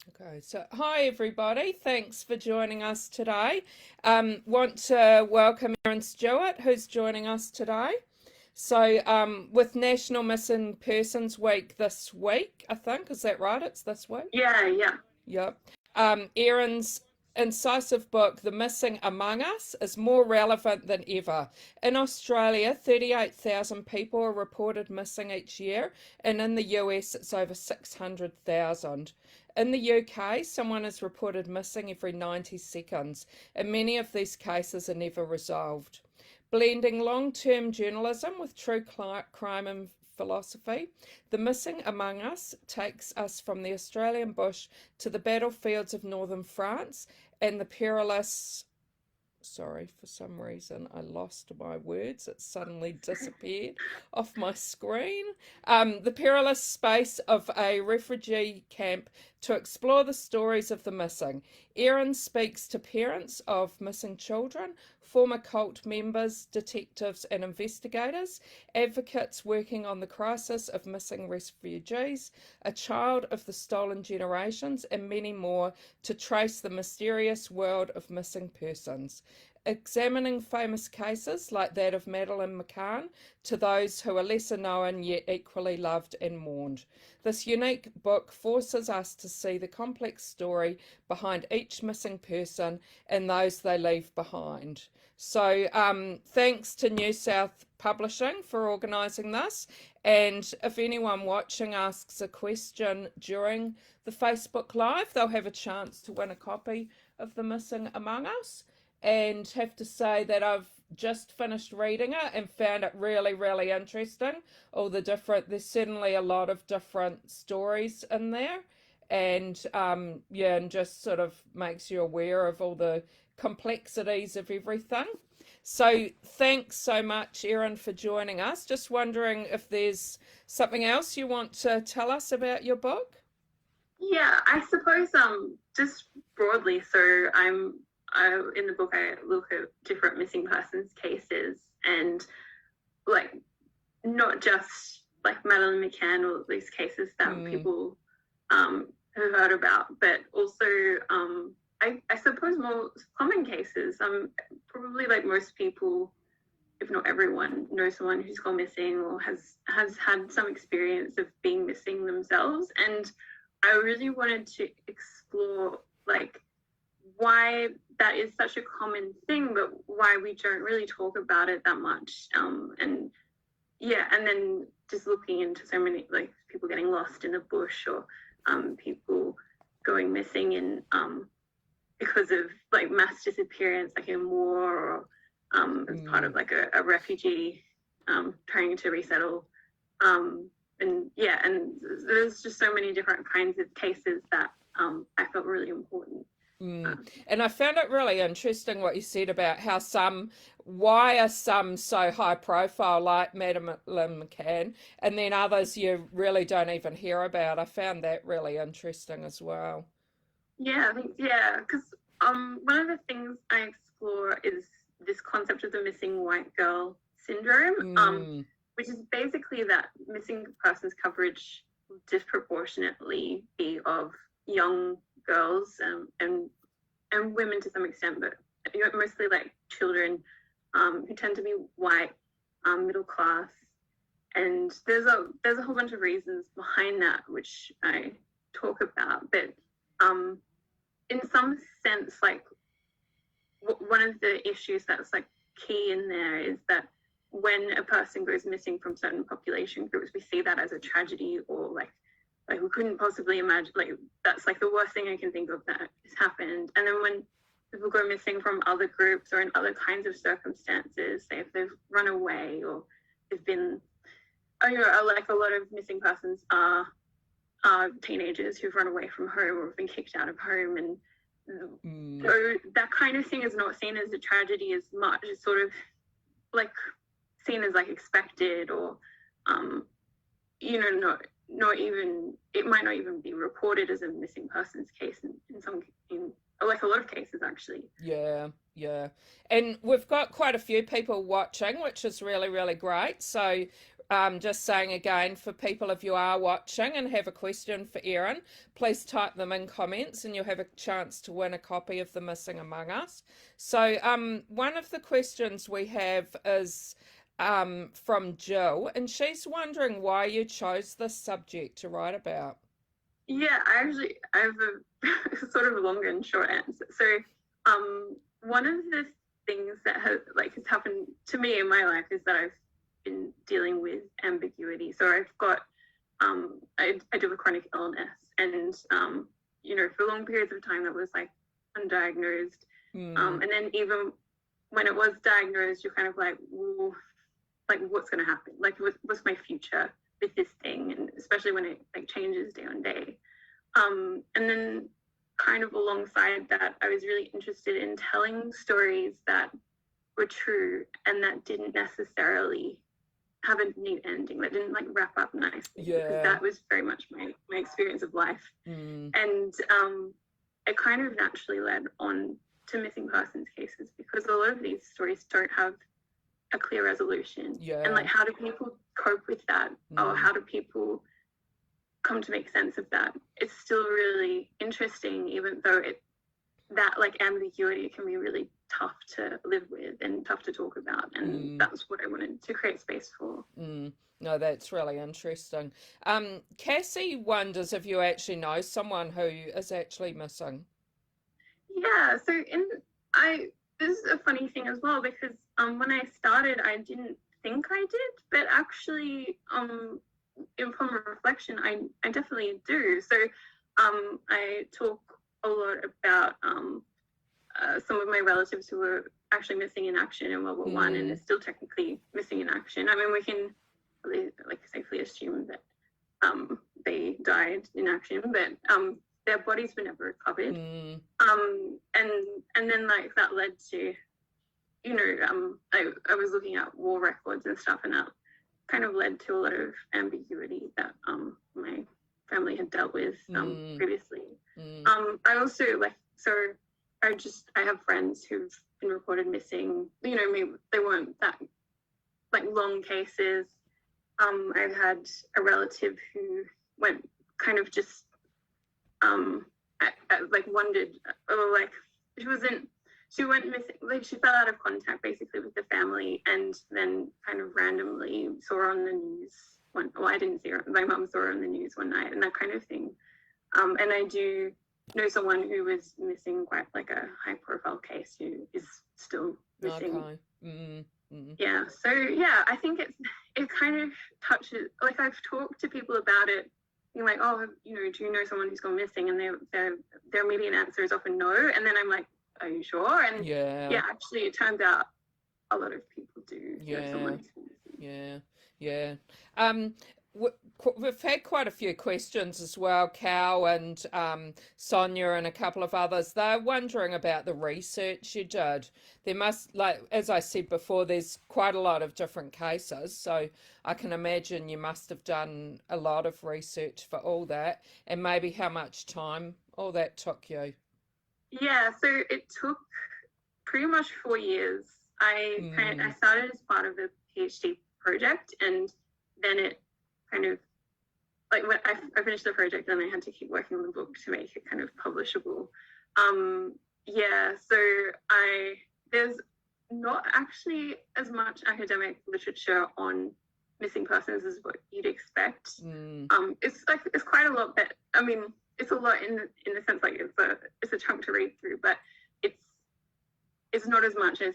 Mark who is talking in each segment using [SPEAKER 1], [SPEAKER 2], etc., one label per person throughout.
[SPEAKER 1] Okay, so hi everybody, thanks for joining us today. Want to welcome Erin Stewart, who's joining us today. With National Missing Persons Week this week, I think, is that right? It's this week?
[SPEAKER 2] Yeah, yeah.
[SPEAKER 1] Yep. Erin's incisive book, The Missing Among Us, is more relevant than ever. In Australia, 38,000 people are reported missing each year, and in the US, it's over 600,000. In the UK, someone is reported missing every 90 seconds, and many of these cases are never resolved. Blending long term journalism with true crime and philosophy, The Missing Among Us takes us from the Australian bush to the battlefields of northern France and the perilous. Sorry, for some reason I lost my words. It suddenly disappeared off my screen. The perilous space of a refugee camp to explore the stories of the missing. Erin speaks to parents of missing children, former cult members, detectives, and investigators, advocates working on the crisis of missing refugees, a child of the stolen generations, and many more to trace the mysterious world of missing persons, examining famous cases like that of Madeleine McCann to those who are lesser known yet equally loved and mourned. This unique book forces us to see the complex story behind each missing person and those they leave behind. Thanks to New South Publishing for organising this. And if anyone watching asks a question during the Facebook Live, they'll have a chance to win a copy of The Missing Among Us. And have to say that I've just finished reading it and found it really, really interesting. There's certainly a lot of different stories in there. And just sort of makes you aware of all the complexities of everything. So thanks so much, Erin, for joining us. Just wondering if there's something else you want to tell us about your book?
[SPEAKER 2] Yeah, I suppose just broadly, so in the book I look at different missing persons cases and like not just like Madeleine McCann or these cases that people have heard about, but also I suppose more common cases. Probably like most people, if not everyone, knows someone who's gone missing or has had some experience of being missing themselves. And I really wanted to explore like why that is such a common thing, but why we don't really talk about it that much. And then just looking into so many like people getting lost in the bush or people going missing in because of like mass disappearance, like in war or as part of like a refugee trying to resettle. And there's just so many different kinds of cases that I felt really important.
[SPEAKER 1] And I found it really interesting what you said about why are some so high profile, like Madeleine McCann, and then others you really don't even hear about. I found that really interesting as well.
[SPEAKER 2] Yeah, I think, yeah, because one of the things I explore is this concept of the missing white girl syndrome, which is basically that missing persons coverage will disproportionately be of young girls and women to some extent, but mostly like children who tend to be white, middle class, and there's a whole bunch of reasons behind that which I talk about, but in some sense, like one of the issues that's like key in there is that when a person goes missing from certain population groups, we see that as a tragedy, or like we couldn't possibly imagine, like that's like the worst thing I can think of that has happened. And then when people go missing from other groups or in other kinds of circumstances, say if they've run away or they've been, like a lot of missing persons are teenagers who've run away from home or have been kicked out of home, and so that kind of thing is not seen as a tragedy as much. It's sort of like seen as like expected, or not even, it might not even be reported as a missing persons case in like a lot of cases actually.
[SPEAKER 1] Yeah. And we've got quite a few people watching, which is really, really great. So just saying again for people, if you are watching and have a question for Erin, please type them in comments and you'll have a chance to win a copy of The Missing Among Us. So one of the questions we have is from Jill, and she's wondering why you chose this subject to write about.
[SPEAKER 2] Yeah, I have a sort of long and short answer. So one of the things that has happened to me in my life is that I've been dealing with ambiguity. So I've got I do have a chronic illness, and for long periods of time that was like undiagnosed. And then even when it was diagnosed, you're kind of like, well, like what's going to happen? Like what's my future with this thing? And especially when it like changes day on day. And then kind of alongside that, I was really interested in telling stories that were true and that didn't necessarily have a neat ending, that didn't like wrap up nicely.
[SPEAKER 1] Yeah.
[SPEAKER 2] Because that was very much my experience of life. And it kind of naturally led on to missing persons cases, because a lot of these stories don't have a clear resolution.
[SPEAKER 1] Yeah.
[SPEAKER 2] And like, how do people cope with that? Or how do people come to make sense of that? It's still really interesting, even though that like ambiguity can be really tough to live with and tough to talk about. And that's what I wanted to create space for.
[SPEAKER 1] No, that's really interesting. Cassie wonders if you actually know someone who is actually missing.
[SPEAKER 2] Yeah, so this is a funny thing as well, because when I started, I didn't think I did, but actually upon reflection, I definitely do. So I talk a lot about some of my relatives who were actually missing in action in World War One, and are still technically missing in action. I mean, we can like safely assume that they died in action, but their bodies were never recovered. And then like that led to, I was looking at war records and stuff, and that kind of led to a lot of ambiguity that my family had dealt with previously. I also I have friends who've been reported missing. Maybe they weren't that like long cases. I've had a relative who went kind of just like wondered, or like she went missing, like she fell out of contact basically with the family, and then kind of randomly saw her on the news I didn't see her, my mum saw her on the news one night, and that kind of thing. And I do know someone who was missing, quite like a high profile case, who is still missing.
[SPEAKER 1] Okay.
[SPEAKER 2] Yeah, so yeah, I think it kind of touches, like I've talked to people about it, being like, oh, do you know someone who's gone missing? And their immediate answer is often no, and then I'm like, are you sure? And yeah, actually it turns out a lot of people do know someone who's been missing.
[SPEAKER 1] Yeah. We've had quite a few questions as well. Cal and Sonia and a couple of others, they're wondering about the research you did. There must, like, as I said before, there's quite a lot of different cases, so I can imagine you must have done a lot of research for all that, and maybe how much time all that took you.
[SPEAKER 2] Yeah, so it took pretty much 4 years. I started as part of a PhD project, and then it kind of, like, when I finished the project, then I had to keep working on the book to make it kind of publishable. Yeah, so there's not actually as much academic literature on missing persons as what you'd expect. It's quite a lot, but I mean, it's a lot in the sense, like, it's a chunk to read through, but it's not as much as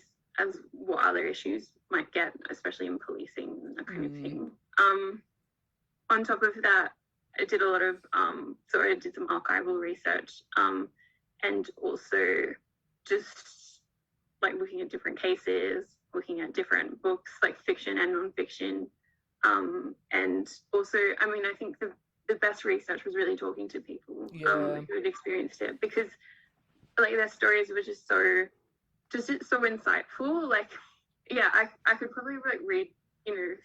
[SPEAKER 2] what other issues might get, especially in policing and that kind of thing. On top of that, I did a lot of I did some archival research, and also just like looking at different cases, looking at different books, like fiction and non-fiction, and also, I mean, I think the best research was really talking to people who had experienced it, because like their stories were just so insightful. Like, yeah, I could probably like read,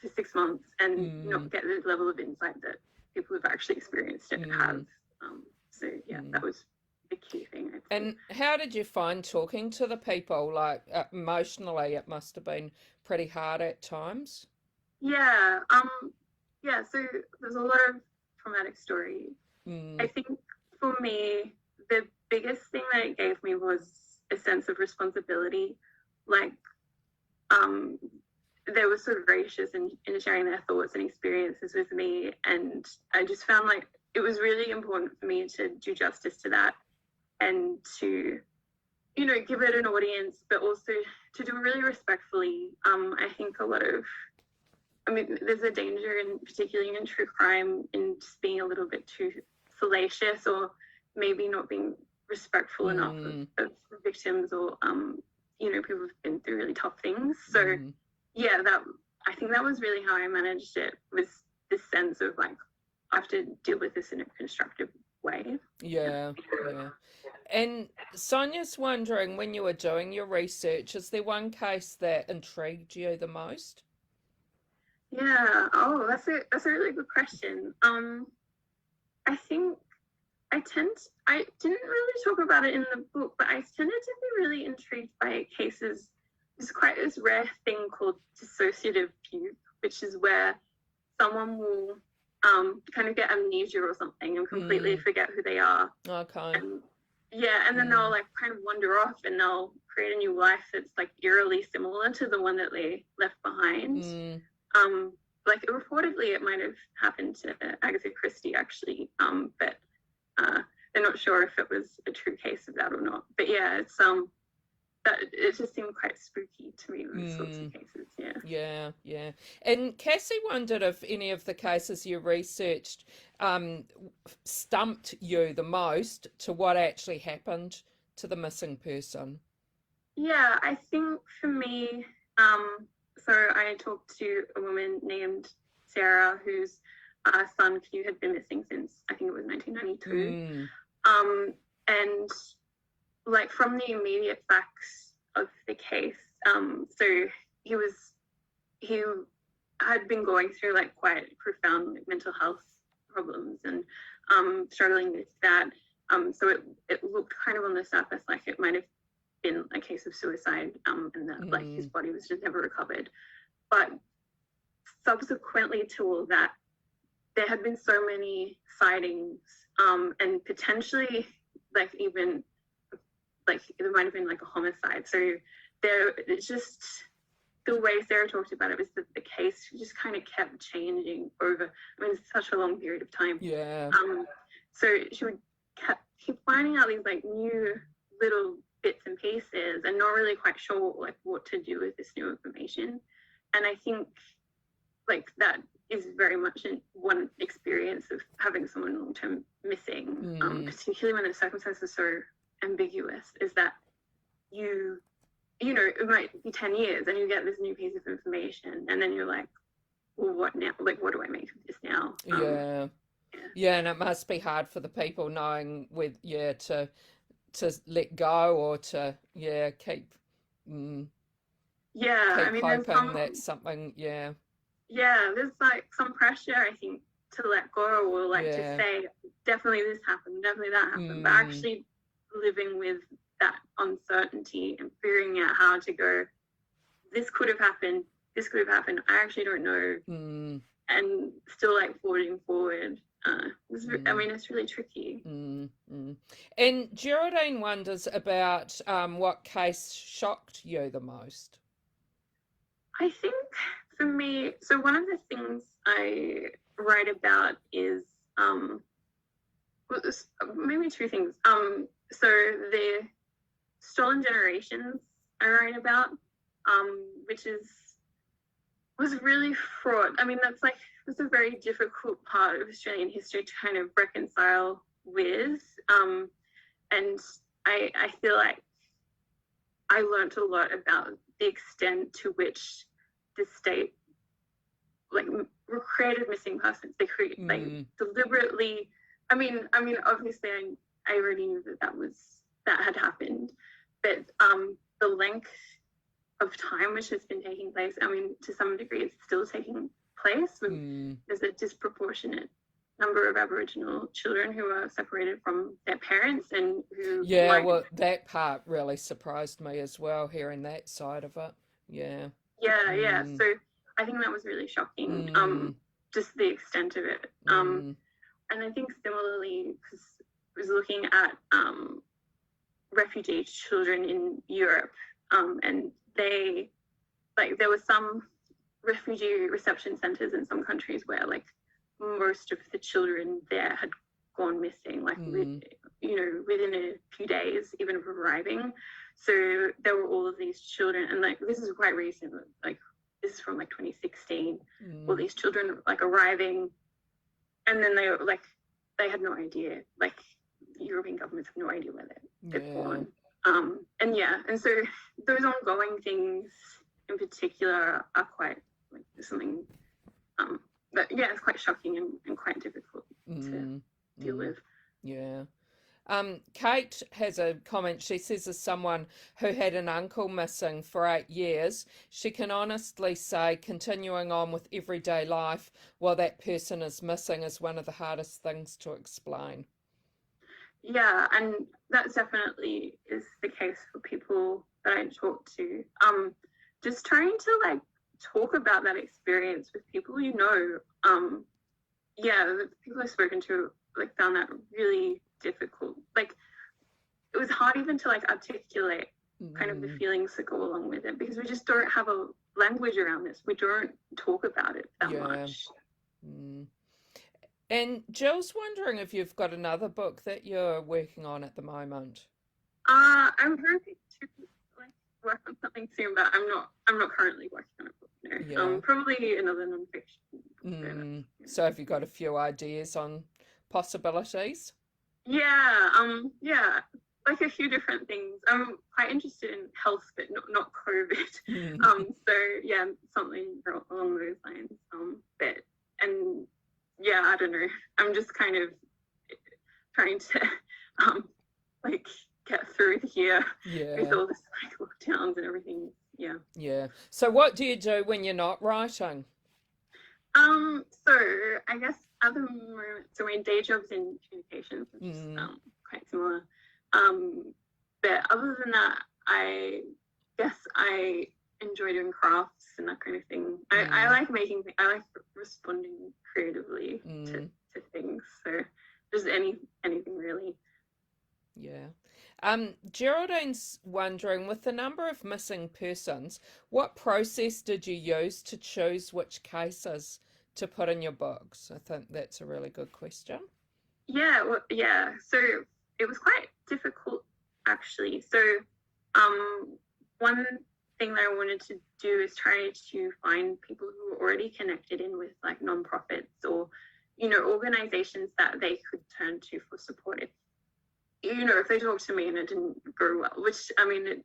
[SPEAKER 2] for 6 months and not get the level of insight that people who've actually experienced it have. So yeah, that was the key thing, I'd say.
[SPEAKER 1] And how did you find talking to the people? Like, emotionally, it must have been pretty hard at times.
[SPEAKER 2] Yeah. Yeah, so there's a lot of traumatic stories. I think for me, the biggest thing that it gave me was a sense of responsibility. Like, they were so gracious in sharing their thoughts and experiences with me. And I just found like it was really important for me to do justice to that and to, you know, give it an audience, but also to do it really respectfully. I think there's a danger, in particularly in true crime, in just being a little bit too salacious or maybe not being respectful enough of victims or you know, people have been through really tough things. So yeah, I think that was really how I managed it, was this sense of like I have to deal with this in a constructive way.
[SPEAKER 1] Yeah. And Sonia's wondering, when you were doing your research, is there one case that intrigued you the most?
[SPEAKER 2] Yeah. Oh, that's a really good question. I think I didn't really talk about it in the book, but I tended to be really intrigued by cases. There's quite this rare thing called dissociative fugue, which is where someone will kind of get amnesia or something and completely forget who they are.
[SPEAKER 1] Okay.
[SPEAKER 2] And then they'll like kind of wander off and they'll create a new life that's like eerily similar to the one that they left behind. Like reportedly it might have happened to Agatha Christie actually, but they're not sure if it was a true case of that or not. But yeah, it's that it just seemed quite spooky to me, those sorts of cases.
[SPEAKER 1] Yeah. And Cassie wondered if any of the cases you researched stumped you the most to what actually happened to the missing person.
[SPEAKER 2] Yeah, I think for me, so I talked to a woman named Sarah whose son Q had been missing since I think it was 1992. And like from the immediate facts of the case, so he had been going through like quite profound like, mental health problems and struggling with that. So it looked kind of on the surface like it might have been a case of suicide, and that like his body was just never recovered. But subsequently to all that, there had been so many sightings, and potentially like even like there might have been like a homicide. So it's just the way Sarah talked about it was that the case just kind of kept changing over. I mean, it's such a long period of time.
[SPEAKER 1] Yeah.
[SPEAKER 2] So she would keep finding out these like new little bits and pieces and not really quite sure like what to do with this new information. And I think like that is very much one experience of having someone long-term missing, particularly when the circumstances are so ambiguous, is that you know, it might be 10 years and you get this new piece of information and then you're like, well, what now? Like, what do I make of this now?
[SPEAKER 1] Yeah, and it must be hard for the people knowing to let go or to keep
[SPEAKER 2] I mean,
[SPEAKER 1] hoping that something
[SPEAKER 2] there's like some pressure I think to let go or like to say definitely this happened, definitely that happened, but actually living with that uncertainty and figuring out how to go, this could have happened, I actually don't know, and still like forging forward. I mean, it's really tricky.
[SPEAKER 1] And Geraldine wonders about what case shocked you the most.
[SPEAKER 2] I think for me, so one of the things I write about is maybe two things. So the stolen generations I write about, which was really fraught. I mean, that's a very difficult part of Australian history to kind of reconcile with. And I feel like I learned a lot about the extent to which the state like created missing persons. They create like deliberately. I mean, obviously, I already knew that had happened, but the length of time which has been taking place, I mean, to some degree, it's still taking place. There's a disproportionate number of Aboriginal children who are separated from their parents and who
[SPEAKER 1] well, that part really surprised me as well, hearing that side of it.
[SPEAKER 2] So I think that was really shocking.
[SPEAKER 1] Mm.
[SPEAKER 2] Just the extent of it.
[SPEAKER 1] Mm.
[SPEAKER 2] And I think similarly, because I was looking at refugee children in Europe, and they, like, there were some refugee reception centers in some countries where, like, most of the children there had gone missing, like, within a few days, even of arriving. So there were all of these children, and, like, this is quite recent, like, this is from, like, 2016, all these children, like, arriving, and then they had no idea, like, European governments have no idea where they've gone. And so those ongoing things in particular are quite, like, something that, it's quite shocking and quite difficult to deal with.
[SPEAKER 1] Yeah. Kate has a comment. She says, as someone who had an uncle missing for 8 years, she can honestly say continuing on with everyday life while that person is missing is one of the hardest things to explain.
[SPEAKER 2] Yeah, and that definitely is the case for people that I talk to. Just trying to, like, talk about that experience with people the people I've spoken to, like, found that really difficult. Like, it was hard even to, like, articulate kind of the feelings that go along with it, because we just don't have a language around this. We don't talk about it that much.
[SPEAKER 1] And Jill's wondering if you've got another book that you're working on at the moment.
[SPEAKER 2] I'm hoping to, like, work on something soon, but I'm not currently working on a book. No. Probably another nonfiction.
[SPEAKER 1] So have you got a few ideas on possibilities?
[SPEAKER 2] Yeah, like a few different things. I'm quite interested in health, but not COVID. So yeah, something along those lines. I don't know. I'm just kind of trying to like, get through here with all this, like, lockdowns and everything. Yeah.
[SPEAKER 1] So what do you do when you're not writing?
[SPEAKER 2] So I guess at the moment, so my day job's in communications, which is quite similar. But other than that, I guess I enjoy doing crafts and that kind of thing. I like making things. I like responding creatively to things. So just anything really.
[SPEAKER 1] Yeah. Geraldine's wondering, with the number of missing persons, what process did you use to choose which cases to put in your books? I think that's a really good question.
[SPEAKER 2] So it was quite difficult, actually. So one thing that I wanted to do is try to find people who were already connected in with, like, nonprofits or, organizations that they could turn to for support if they talked to me and it didn't go well, which, I mean,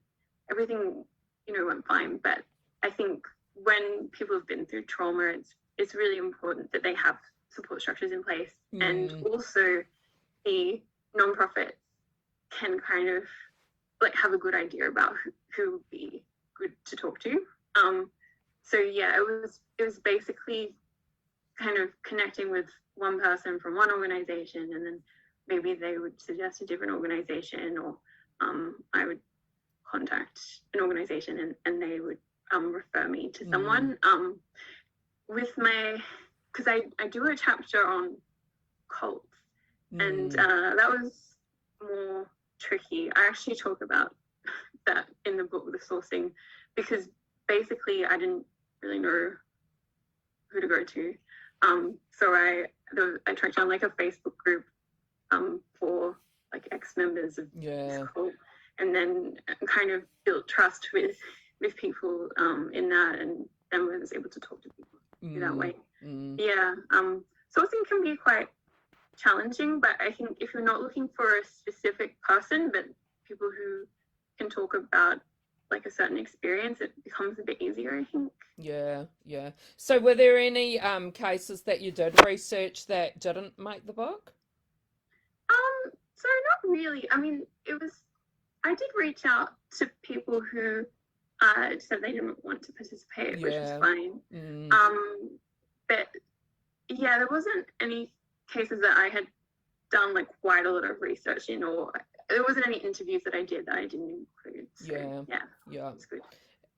[SPEAKER 2] everything, went fine. But I think when people have been through trauma, it's really important that they have support structures in place. And also the nonprofits can kind of, like, have a good idea about who would be good to talk to. It was basically kind of connecting with one person from one organization, and then maybe they would suggest a different organization, or I would contact an organization and they would refer me to someone. Because I do a chapter on cults, and that was more tricky. I actually talk about that in the book, The Sourcing, because basically I didn't really know who to go to. So I tracked down, like, a Facebook group for, like, ex-members of this cult, and then kind of built trust with people in that, and then was able to talk to people that way. Sourcing can be quite challenging, but I think if you're not looking for a specific person, but people who can talk about, like, a certain experience, it becomes a bit easier, I think.
[SPEAKER 1] Yeah. So were there any cases that you did research that didn't make the book?
[SPEAKER 2] So not really. I mean, I did reach out to people who said they didn't want to participate, which was fine. But yeah, there wasn't any cases that I had done, like, quite a lot of research in, or there wasn't any interviews that I did that I didn't include. So, yeah, it's good.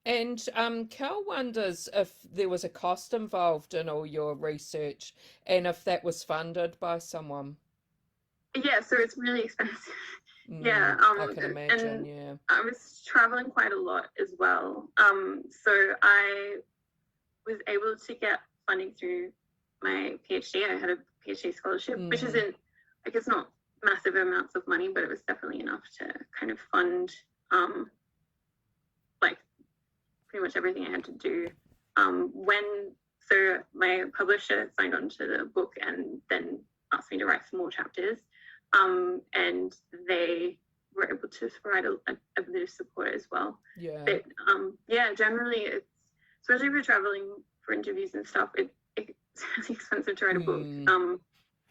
[SPEAKER 1] And Cal wonders if there was a cost involved in all your research and if that was funded by someone.
[SPEAKER 2] Yeah, so it's really expensive. Yeah,
[SPEAKER 1] I can imagine,
[SPEAKER 2] and
[SPEAKER 1] yeah.
[SPEAKER 2] I was traveling quite a lot as well. So I was able to get funding through my PhD. I had a PhD scholarship, which isn't, like, it's not massive amounts of money, but it was definitely enough to kind of fund, like, pretty much everything I had to do. So my publisher signed on to the book and then asked me to write some more chapters. And they were able to provide a bit of support as well.
[SPEAKER 1] Yeah.
[SPEAKER 2] But yeah, generally it's, especially if you're traveling for interviews and stuff, it's really expensive to write a book.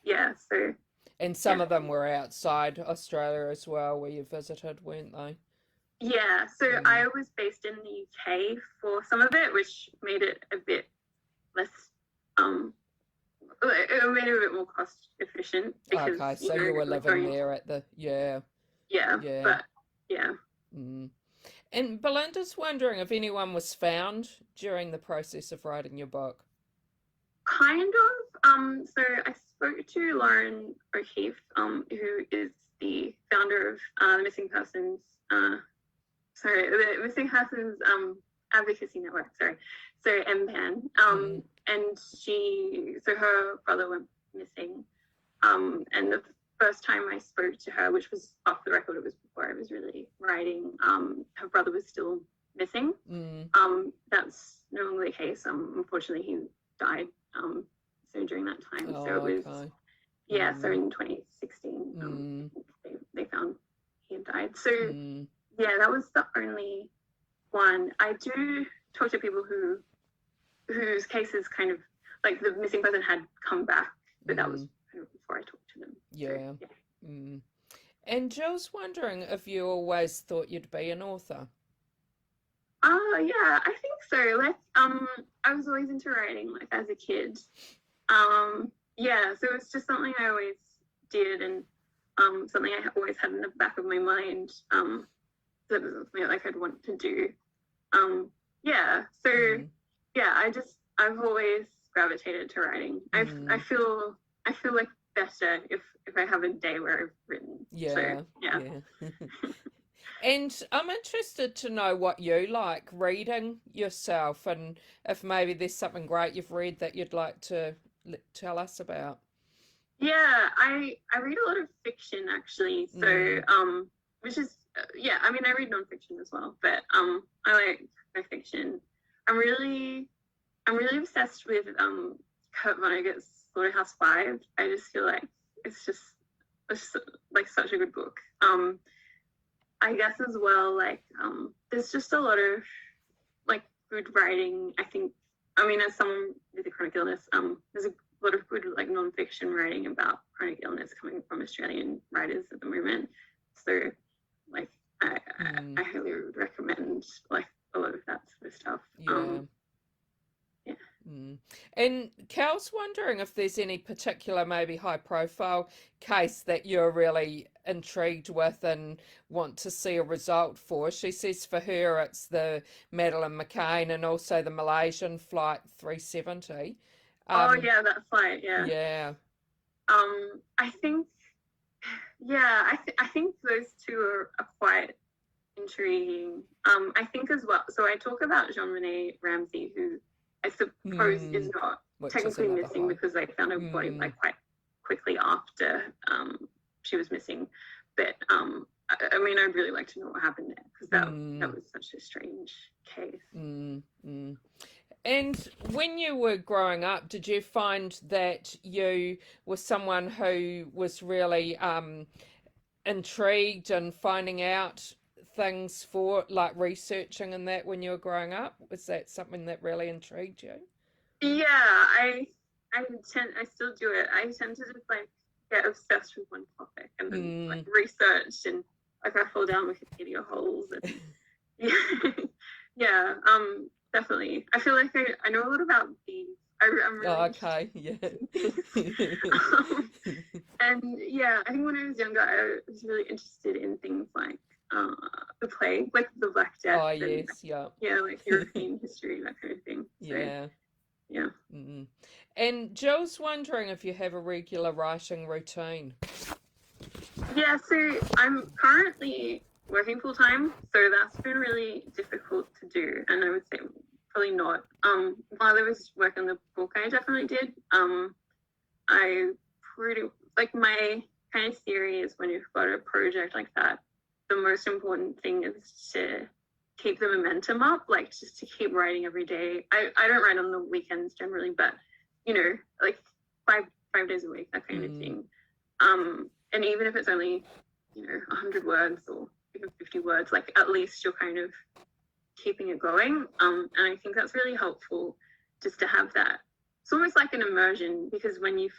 [SPEAKER 2] Yeah, so.
[SPEAKER 1] And some of them were outside Australia as well, where you visited, weren't they?
[SPEAKER 2] Yeah, so I was based in the UK for some of it, which made it a bit less, it made it a bit more cost efficient. Because,
[SPEAKER 1] okay, so you were living there at the,
[SPEAKER 2] yeah, but yeah.
[SPEAKER 1] And Belinda's wondering if anyone was found during the process of writing your book.
[SPEAKER 2] Kind of. So I spoke to Lauren O'Keefe, who is the founder of the Missing Persons, the Missing Persons Advocacy Network. So MPAN. And so her brother went missing. And the first time I spoke to her, which was off the record, it was before I was really writing, her brother was still missing. That's no longer the case. Unfortunately, he died so during that time. So it was, so in 2016, they found he had died. So yeah, that was the only one. I do talk to people whose cases kind of, like, the missing person had come back, but that was kind of before I talked to them.
[SPEAKER 1] Yeah.
[SPEAKER 2] So, yeah.
[SPEAKER 1] And Jill's wondering if you always thought you'd be an author.
[SPEAKER 2] Yeah, I think so. Like, I was always into writing, like, as a kid. Yeah, so it's just something I always did, and something I always had in the back of my mind. That was something like I'd want to do. Yeah, so yeah, I've always gravitated to writing. I feel like better if I have a day where I've written.
[SPEAKER 1] Yeah.
[SPEAKER 2] So, yeah.
[SPEAKER 1] And I'm interested to know what you like reading yourself, and if maybe there's something great you've read that you'd like to tell us about.
[SPEAKER 2] Yeah, I read a lot of fiction, actually. So which is I mean, I read nonfiction as well, but I like fiction. I'm really obsessed with Kurt Vonnegut's Slaughterhouse-Five. I just feel like it's like such a good book. I guess as well, like, there's just a lot of, like, good writing. I think, I mean, as someone with a chronic illness, there's a lot of good, like, non-fiction writing about chronic illness coming from Australian writers at the moment. So, like, I highly would recommend, like, a lot of that sort of stuff.
[SPEAKER 1] And Cal's wondering if there's any particular, maybe high-profile case that you're really intrigued with and want to see a result for. She says for her it's the Madeleine McCann and also the Malaysian Flight 370.
[SPEAKER 2] Yeah, that flight, yeah.
[SPEAKER 1] Yeah.
[SPEAKER 2] I think, I think those two are quite intriguing. I think as well, so I talk about Jean-René Ramsey, who I suppose is not technically missing because they found her body, like, quite quickly after she was missing. But I mean, I'd really like to know what happened there, because that was such a strange case.
[SPEAKER 1] And when you were growing up, did you find that you were someone who was really intrigued and finding out things for, like, researching and that when you were growing up? Was that something that really intrigued you?
[SPEAKER 2] Yeah, I still do it. I tend to just, like, get obsessed with one topic and then like research, and, like, I fall down Wikipedia holes and yeah, definitely. I feel like I know a lot about bees. I'm really and yeah, I think when I was younger, I was really interested in things like the plague, like the Black Death.
[SPEAKER 1] Oh,
[SPEAKER 2] And,
[SPEAKER 1] yes, yeah.
[SPEAKER 2] yeah, like European history, that kind of thing. So,
[SPEAKER 1] Yeah.
[SPEAKER 2] yeah.
[SPEAKER 1] Mm. And Jill's wondering if you have a regular writing routine.
[SPEAKER 2] Yeah, so I'm currently working full time, so that's been really difficult to do, and I would say probably not. While I was working on the book, I definitely did. I pretty like my kind of theory is when you've got a project like that, the most important thing is to keep the momentum up, like just to keep writing every day. I don't write on the weekends generally, but like five days a week, that kind of thing. And even if it's only 100 words or even 50 words, like at least you're kind of keeping it going. And I think that's really helpful just to have that. It's almost like an immersion, because when you've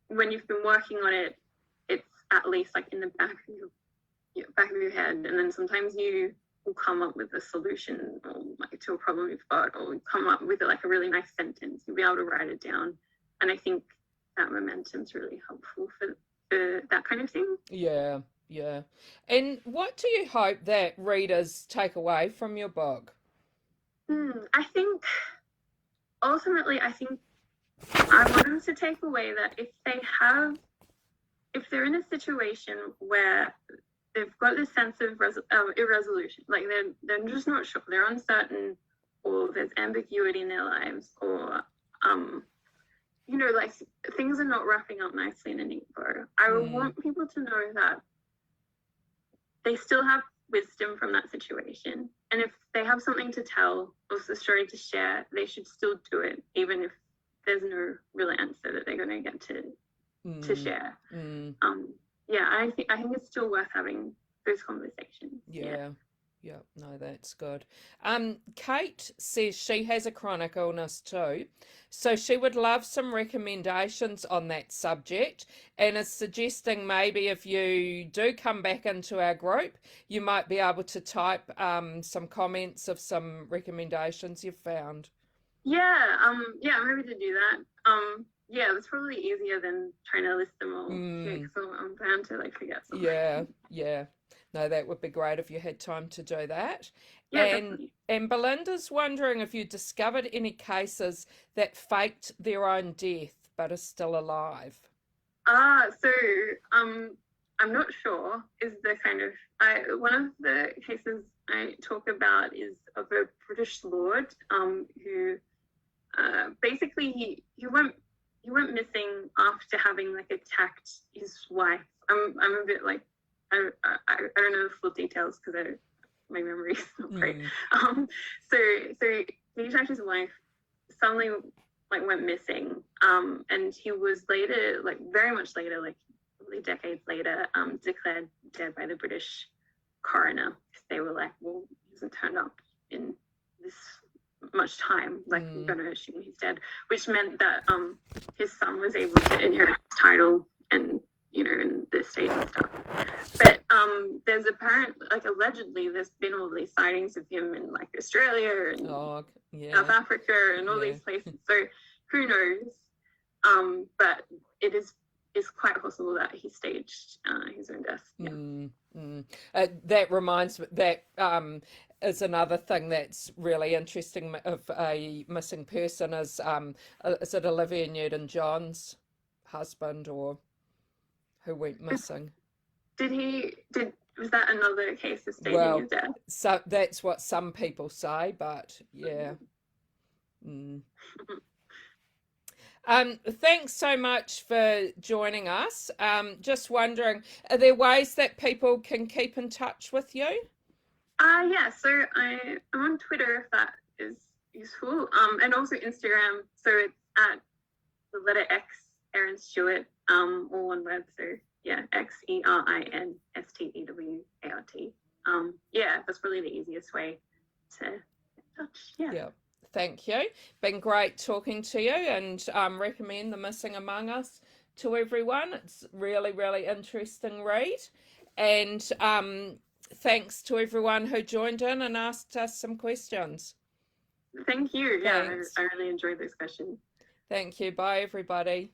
[SPEAKER 2] been working on it, it's at least like in the back of your head, and then sometimes you will come up with a solution or like to a problem you've got, or come up with like a really nice sentence. You'll be able to write it down, and I think that momentum's really helpful for that kind of thing.
[SPEAKER 1] Yeah. And what do you hope that readers take away from your book?
[SPEAKER 2] I think ultimately, I want them to take away that if they're in a situation where they've got this sense of irresolution, like they're just not sure, they're uncertain, or there's ambiguity in their lives, or like things are not wrapping up nicely in a neat bow. I want people to know that they still have wisdom from that situation, and if they have something to tell or a story to share, they should still do it, even if there's no real answer that they're going to get to share. I think it's still worth having those conversations.
[SPEAKER 1] Yeah, no, that's good. Kate says she has a chronic illness too, so she would love some recommendations on that subject, and is suggesting maybe if you do come back into our group, you might be able to type some comments of some recommendations you've found.
[SPEAKER 2] I'm happy to do that. It's probably easier than trying to list them all. So I'm bound to forget something.
[SPEAKER 1] Yeah. No, that would be great if you had time to do that.
[SPEAKER 2] Definitely.
[SPEAKER 1] And Belinda's wondering if you discovered any cases that faked their own death but are still alive.
[SPEAKER 2] So I'm not sure is the kind of one of the cases I talk about is of a British lord who basically he went missing after having attacked his wife. I'm a bit I don't know the full details because my memory is not great. So he attacked his wife, suddenly went missing, and he was later, very much later, probably decades later, declared dead by the British coroner. They were well, he hasn't turned up in this much time, we're gonna assume he's dead, which meant that his son was able to inherit his title and in the estate and stuff. But there's allegedly there's been all these sightings of him in Australia and South Africa and all these places. So who knows? But it is quite possible that he staged his own death.
[SPEAKER 1] That reminds me that is another thing that's really interesting of a missing person is it Olivia Newton-John's husband or who went missing? Was that another case of staging his death? So that's what some people say, but yeah. Thanks so much for joining us. Just wondering, are there ways that people can keep in touch with you?
[SPEAKER 2] So I'm on Twitter if that is useful, and also Instagram. So it's at the letter X, Erin Stewart, all one word. So XERINSTEWART. That's probably the easiest way to get in touch. Yeah.
[SPEAKER 1] Thank you. Been great talking to you, and recommend The Missing Among Us to everyone. It's really, really interesting read. And thanks to everyone who joined in and asked us some questions.
[SPEAKER 2] Thank you. Thanks. I really enjoyed this question.
[SPEAKER 1] Thank you. Bye, everybody.